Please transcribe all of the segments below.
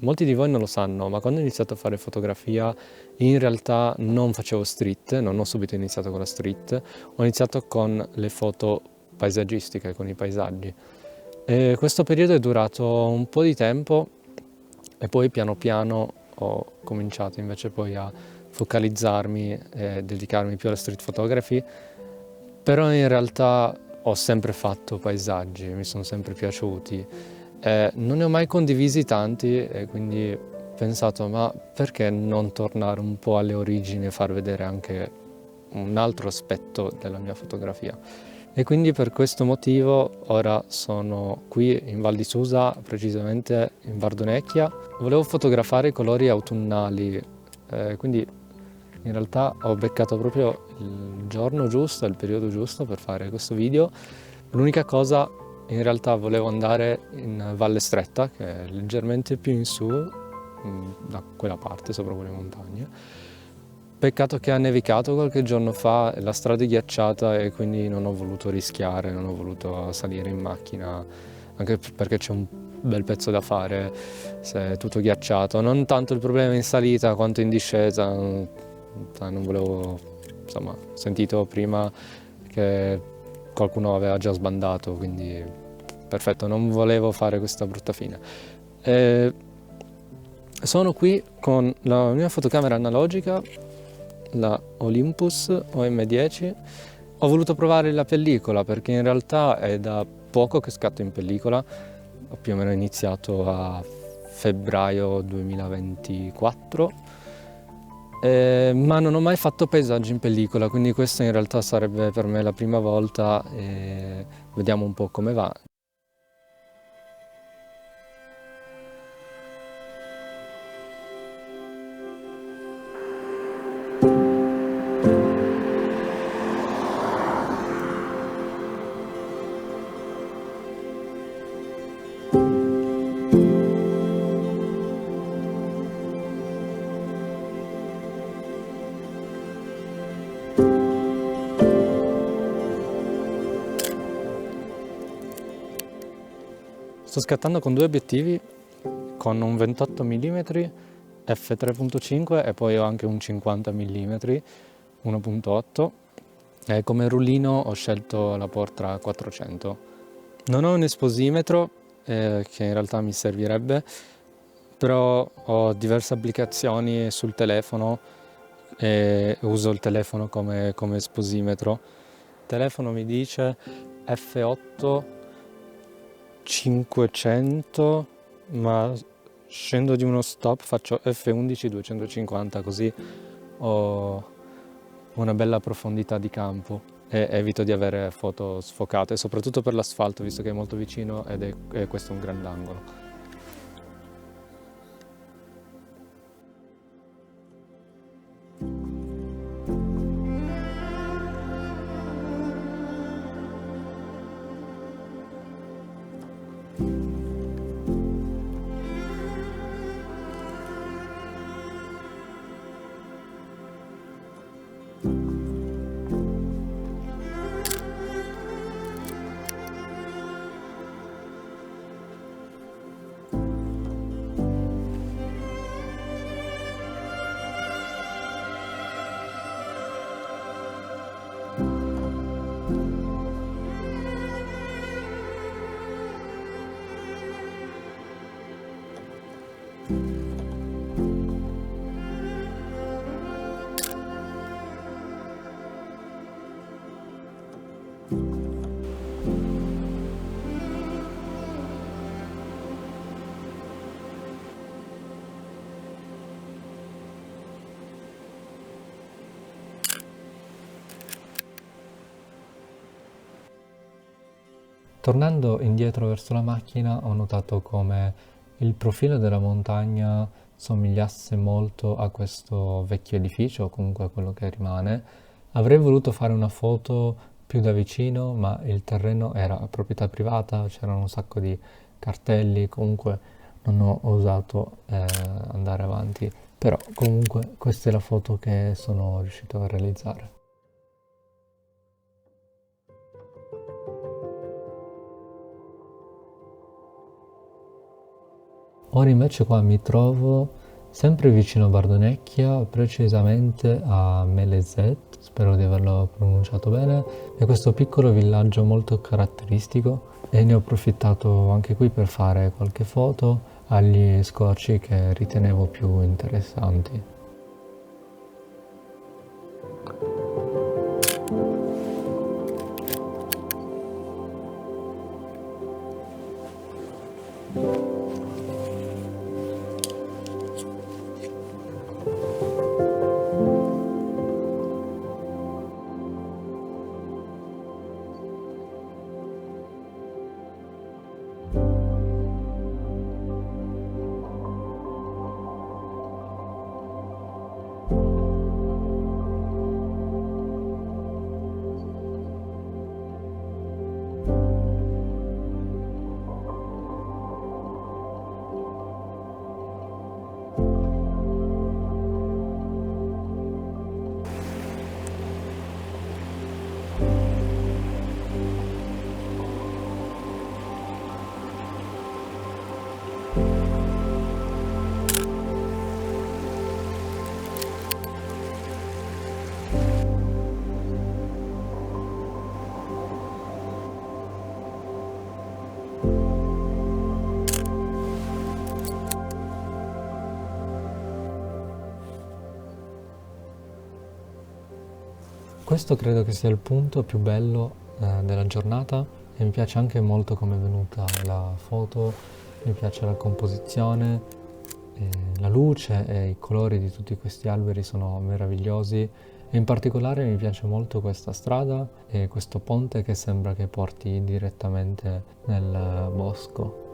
molti di voi non lo sanno, ma quando ho iniziato a fare fotografia in realtà non facevo street, non ho subito iniziato con la street, ho iniziato con le foto paesaggistiche, con i paesaggi. E questo periodo è durato un po' di tempo e poi piano piano ho cominciato invece poi a focalizzarmi e dedicarmi più alla street photography, però in realtà ho sempre fatto paesaggi, mi sono sempre piaciuti. Non ne ho mai condivisi tanti e quindi ho pensato, ma perché non tornare un po' alle origini e far vedere anche un altro aspetto della mia fotografia? E quindi per questo motivo ora sono qui in Val di Susa, precisamente in Bardonecchia. Volevo fotografare i colori autunnali, quindi in realtà ho beccato proprio il giorno giusto, il periodo giusto per fare questo video. L'unica cosa, in realtà volevo andare in Valle Stretta, che è leggermente più in su, da quella parte, sopra quelle montagne. Peccato che ha nevicato qualche giorno fa, la strada è ghiacciata e quindi non ho voluto rischiare, non ho voluto salire in macchina, anche perché c'è un bel pezzo da fare se è tutto ghiacciato. Non tanto il problema in salita quanto in discesa, non volevo, insomma, ho sentito prima che qualcuno aveva già sbandato, quindi perfetto, non volevo fare questa brutta fine. E sono qui con la mia fotocamera analogica, la Olympus OM10. Ho voluto provare la pellicola perché in realtà è da poco che scatto in pellicola, ho più o meno iniziato a febbraio 2024, ma non ho mai fatto paesaggi in pellicola, quindi questa in realtà sarebbe per me la prima volta e vediamo un po' come va. Sto scattando con due obiettivi, con un 28 mm f3.5 e poi ho anche un 50 mm 1.8 e come rullino ho scelto la Portra 400. Non ho un esposimetro che in realtà mi servirebbe, però ho diverse applicazioni sul telefono e uso il telefono come esposimetro. Il telefono mi dice f8 500, ma scendo di uno stop, faccio f11 250, così ho una bella profondità di campo e evito di avere foto sfocate, soprattutto per l'asfalto, visto che è molto vicino ed è questo un grandangolo. Tornando indietro verso la macchina ho notato come il profilo della montagna somigliasse molto a questo vecchio edificio, o comunque a quello che rimane. Avrei voluto fare una foto più da vicino, ma il terreno era a proprietà privata, c'erano un sacco di cartelli, comunque non ho osato andare avanti. Però comunque questa è la foto che sono riuscito a realizzare. Ora invece qua mi trovo sempre vicino a Bardonecchia, precisamente a Melezet, spero di averlo pronunciato bene, è questo piccolo villaggio molto caratteristico e ne ho approfittato anche qui per fare qualche foto agli scorci che ritenevo più interessanti. Questo credo che sia il punto più bello della giornata e mi piace anche molto come è venuta la foto, mi piace la composizione, la luce e i colori di tutti questi alberi sono meravigliosi e in particolare mi piace molto questa strada e questo ponte che sembra che porti direttamente nel bosco.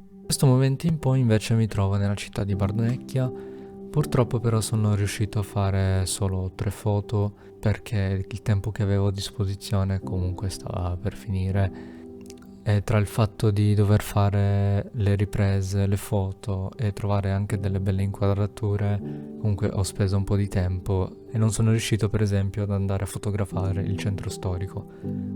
Da questo momento in poi invece mi trovo nella città di Bardonecchia. Purtroppo però sono riuscito a fare solo 3 foto perché il tempo che avevo a disposizione comunque stava per finire e tra il fatto di dover fare le riprese, le foto e trovare anche delle belle inquadrature, comunque ho speso un po' di tempo e non sono riuscito per esempio ad andare a fotografare il centro storico.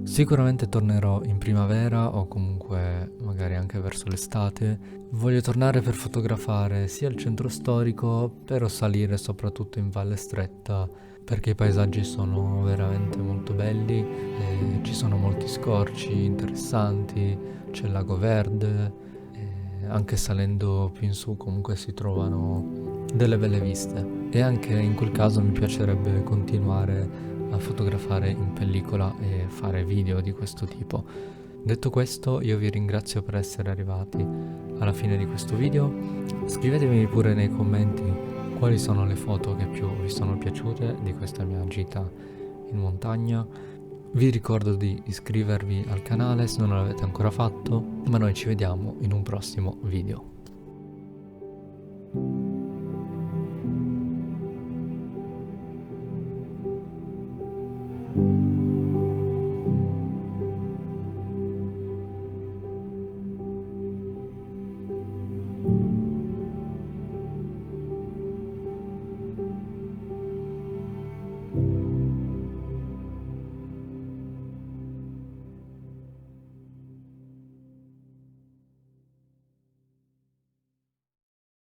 Sicuramente tornerò in primavera o comunque magari anche verso l'estate. Voglio tornare per fotografare sia il centro storico, però salire soprattutto in Valle Stretta perché i paesaggi sono veramente molto belli, e ci sono molti scorci interessanti, c'è il lago verde, e anche salendo più in su comunque si trovano delle belle viste e anche in quel caso mi piacerebbe continuare a fotografare in pellicola e fare video di questo tipo. Detto questo, io vi ringrazio per essere arrivati alla fine di questo video. Scrivetemi pure nei commenti quali sono le foto che più vi sono piaciute di questa mia gita in montagna. Vi ricordo di iscrivervi al canale se non l'avete ancora fatto, ma noi ci vediamo in un prossimo video.